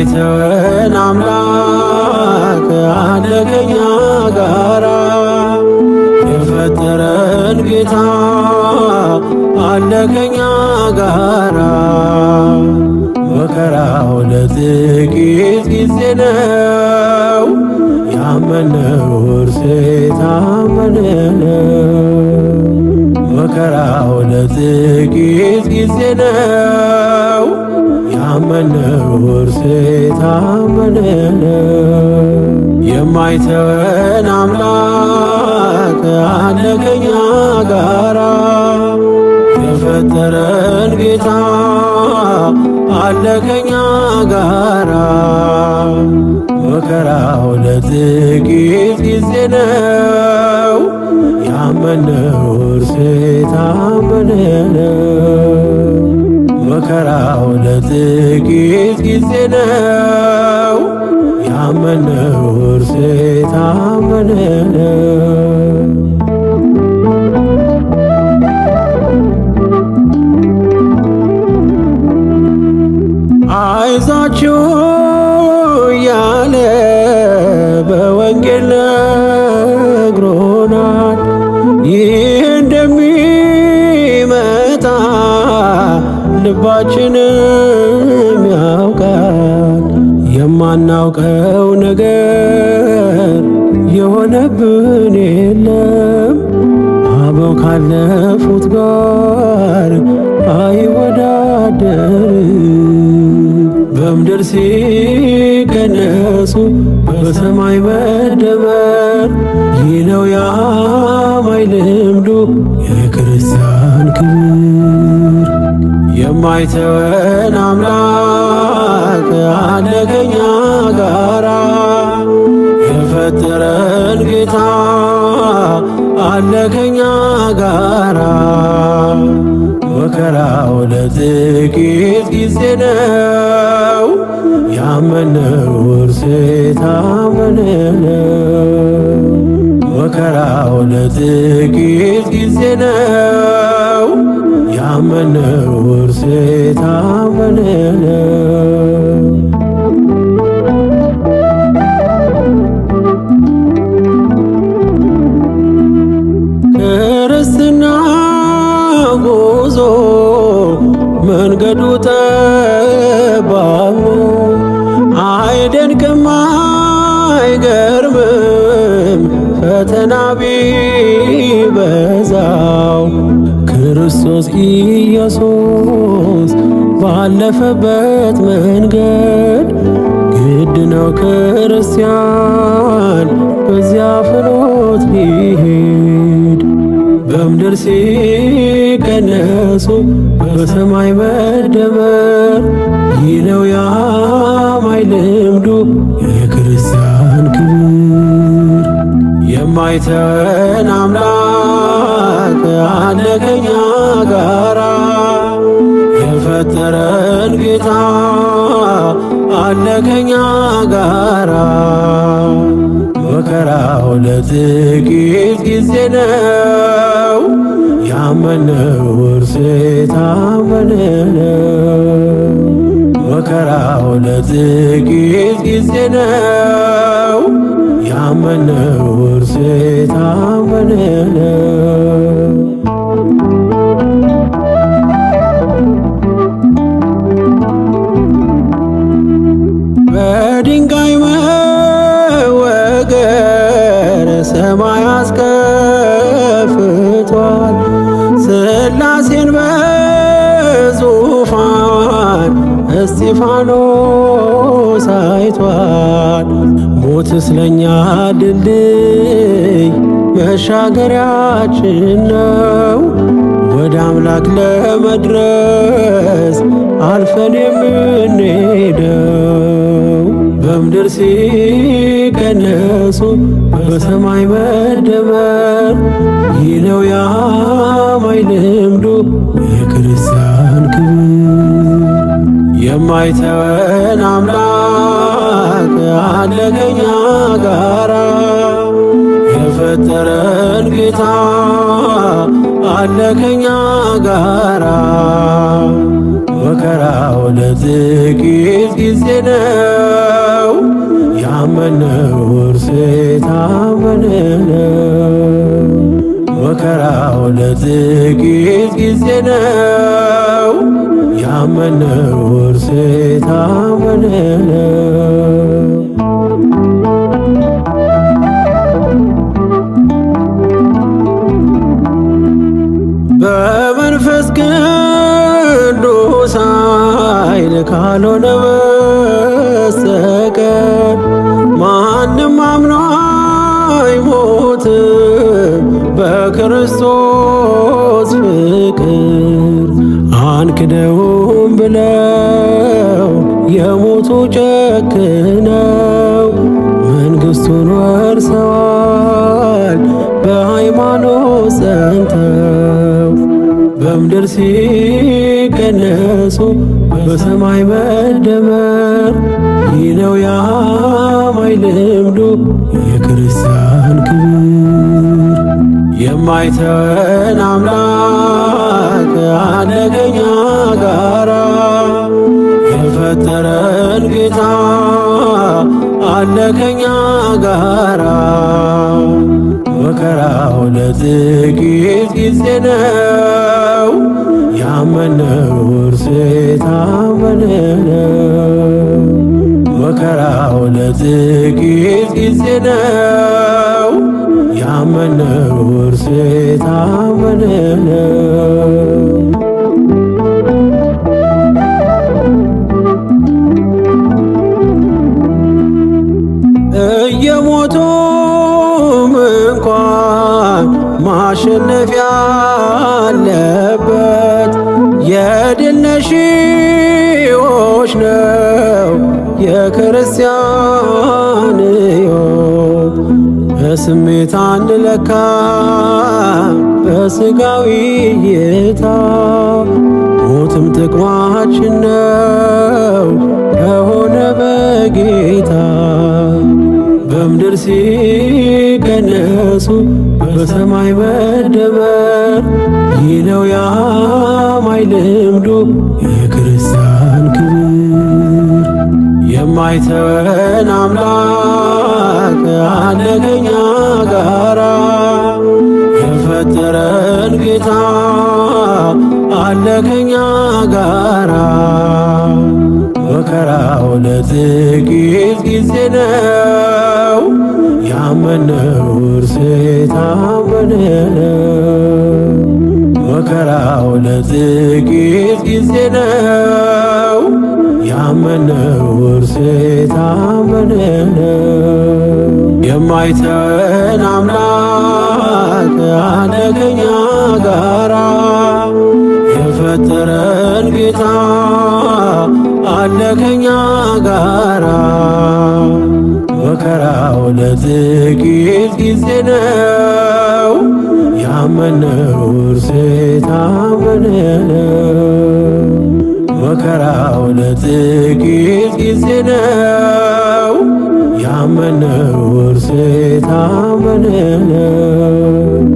የማይተወን አምላክ አለ ከኛ ጋራ የፈጠረን ጌታ አለ ከኛ ጋራ መከራው ለጥቂት ጊዜ ነው ያመነው እርሱ የታመነ መከራው ለጥቂት ጊዜ ነው ያመነው እርሱ የታመነ የማይተወን አምላክ አለ ከኛ ጋራ የፈጠረን ጌታ አለ ከኛ ጋራ መከራው ለጥቂት ጊዜ ነው ያመነው እርሱ የታመነ መከራው ለጥቂት ጊዜ ነው ያመነው እርሱ የታመነ አይዟችሁ ያለ በወንጌል ነግሮናል ይህ እንደሚመጣ ልባችንም ያውቃል የማናውቀው ነገር የሆነብን የለም አበው ካለፉት ጋር አይወዳደርም በምድር ሲቀነሱ በሰማይ መደመር ይህ ነው የአማኝ ልምዱ የክርስቲያን ክብር የማይተወን አምላክ አለ ከኛ ጋራ የፈጠረን ጌታ አለ ከኛ ጋራ መከራው ለጥቂት ጊዜ ነው ያመነው እርሱ የታመነ መከራው ለጥቂት ጊዜ ነው ያመነው እርሱ የታመነ ክርስትና ጉዞ መንገዱ ጠባብ አይደንቅም አይገርምም ፈተና ቢበዛው ክርስቶስ ኢየሱስ ባለፈበት መንገድ ግድ ነው ክርስቲያን በዚያ ፍኖት ቢሄድ በምድር ሲቀነሱ በሰማይ መደመር ይህ ነው የአማኝ ልምዱ የክርስቲያን ክብር የማይተወን አምላክ አለ ከኛ ጋራ የፈጠረን ጌታ አለ ከኛ ጋራ መከራው ለጥቂት ጊዜ ነው ያመነው እርሱ የታመነ መከራው ለጥቂት ጊዜ ነው ያመነው እርሱ የታመነ በድንጋይ መወገር ሰማይ አስከፍቷል ሥላሴን በዙፋን እስጢፋኖስ አይቷል ሞት ስለኛ ድልድይ መሻገሪያችን ነው ወደ አምላክ ለመድረስ አልፈን የምንሄደው በምድር ሲቀነሱ በሰማይ መደመር ይህ ነው የአማኝ ልምዱ የክርስቲያን ክብር የማይተወን አምላክ አለ ከኛ ጋራ የፈጠረን ጌታ አለ ከኛ ጋራ መከራው ለጥቂት ጊዜ ነው። ያመነው እርሱ የታመነ ነው። መከራው ለጥቂት ጊዜ ነው። ያመነው እርሱ የታመነ ነው። በመንፈስ ቅዱስ ኃይል ካልሆነ በስተቀር ማንም አምኖ አይሞትም። በክርስቶስ ፍቅር አንክደውም ብለው የሞቱ ጨክነው መንግሥቱን ወርሰዋል በሃይማኖት ጸንተው። በምድር ሲቀነሱ በሰማይ መደመር ይህ ነው የአማኝ ልምዱ የክርስቲያን ክብር። የማይተወን አምላክ አለ ከኛ ጋራ የፈጠረን ጌታ አለ ከኛ ጋራ። መከራው ለጥቂት ጊዜ ነው። ያመነው እርሱ የታመነ ነው። መከራው ለጥቂት ጊዜ ነው። ያመነው እርሱ የታመነ ነው። እየሞቱም እንኳን ማሸነፊያ አለበት። የድል ነሺዎች ነው የክርስቲያን ሕይወት። በስሜት አንለካ በሥጋዊ እይታ ሞትም ጥቅማችን ነው ከሆነ በጌታ። በምድር ሲቀነሱ በሰማይ መደመር ይህ ነው የአማኝ ልምዱ የክርስቲያን ክብር። የማይተወን አምላክ አለ ከኛ ጋራ የፈጠረን ጌታ አለ ከኛ ጋራ። መከራው ለጥቂት ጊዜ ነው። ያመነው እርሱ የታመነ ነው። መከራው ለጥቂት ጊዜ ነው። ያመነው እርሱ የታመነ ነው። የማይተወን አምላክ አለ ከኛ ጋራ የፈጠረን ጌታ አለ ከኛ ጋራ። መከራው ለጥቂት ጊዜ ነው። ያመነው እርሱ የታመነ ነው። መከራው ለጥቂት ጊዜ ነው። ያመነው እርሱ የታመነ ነው።